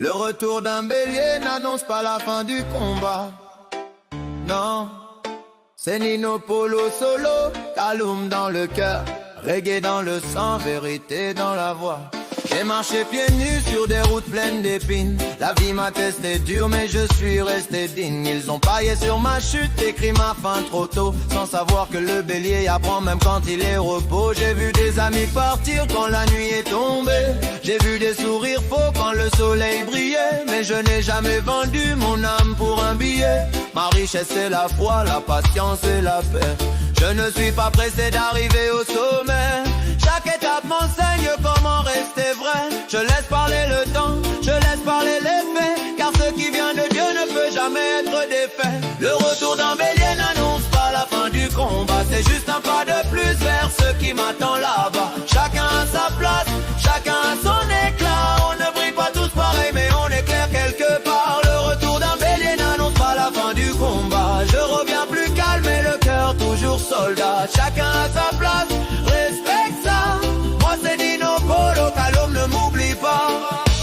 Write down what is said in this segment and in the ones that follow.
Le retour d'un bélier n'annonce pas la fin du combat. Non, c'est Nino Polo solo, Kaloum dans le cœur, reggae dans le sang, vérité dans la voix. J'ai marché pieds nus sur des routes pleines d'épines. La vie m'a testé dur mais je suis resté digne. Ils ont paillé sur ma chute, écrit ma fin trop tôt, sans savoir que le bélier apprend même quand il est repos. J'ai vu des amis partir quand la nuit est tombée. J'ai vu des sourires faux quand le soleil brillait. Mais je n'ai jamais vendu mon âme pour un billet. Ma richesse c'est la foi, la patience et la paix. Je ne suis pas pressé d'arriver au sommet. Chaque étape m'enseigne comment rester vrai. Je laisse parler le temps, je laisse parler les faits, car ce qui vient de Dieu ne peut jamais être défait. Le retour d'un bélier n'annonce pas la fin du combat. C'est juste un pas de plus vers ce qui m'attend là-bas. Chacun a sa place, chacun a son éclat. On ne brille pas tous pareil mais on éclaire quelque part. Le retour d'un bélier n'annonce pas la fin du combat. Je reviens plus calme et le cœur toujours soldat. Chacun a sa place, respecte ça. Moi c'est Nino Polo, Kaloum ne m'oublie pas.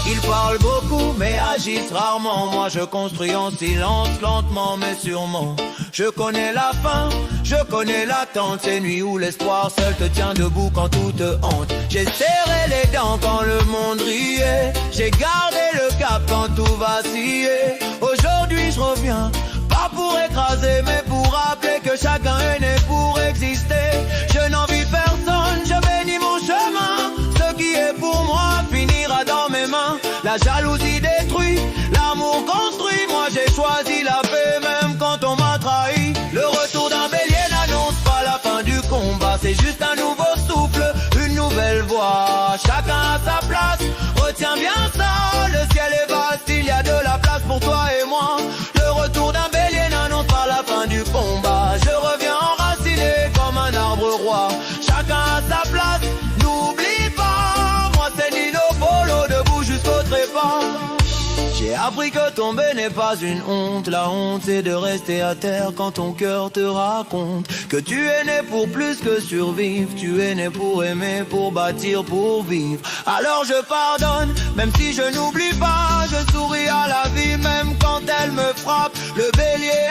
Ils parlent beaucoup mais agissent rarement. Moi je construis en silence, lentement mais sûrement. Je connais la fin, je connais l'attente. Ces nuits où l'espoir seul te tient debout quand tout te hante. J'ai serré les dents quand le monde riait. J'ai gardé le cap quand tout vacillait. Aujourd'hui je reviens, pas pour écraser mais pour rappeler que chacun est né pour exister. Je n'envie personne, je bénis mon chemin. Ce qui est pour moi finira dans mes mains. La jalousie détruit, l'amour construit. Moi j'ai choisi la paix même quand on m'a trahi. Le retour d'un bélier n'annonce pas la fin du combat. C'est juste un nouveau souffle, une nouvelle voix. Chacun a sa place, retiens bien ça. Le ciel est vaste, il y a de la place pour toi et moi. Le retour d'un bélier n'annonce pas la fin du combat. Je reviens enraciné comme un arbre roi. Chacun a sa place, n'oublie pas. Moi c'est Nino Polo, debout jusqu'au trépas. J'ai appris que tomber n'est pas une honte. La honte c'est de rester à terre quand ton cœur te raconte que tu es né pour plus que survivre. Tu es né pour aimer, pour bâtir, pour vivre. Alors je pardonne, même si je n'oublie pas. Je souris à la vie même quand elle me frappe. Le bélier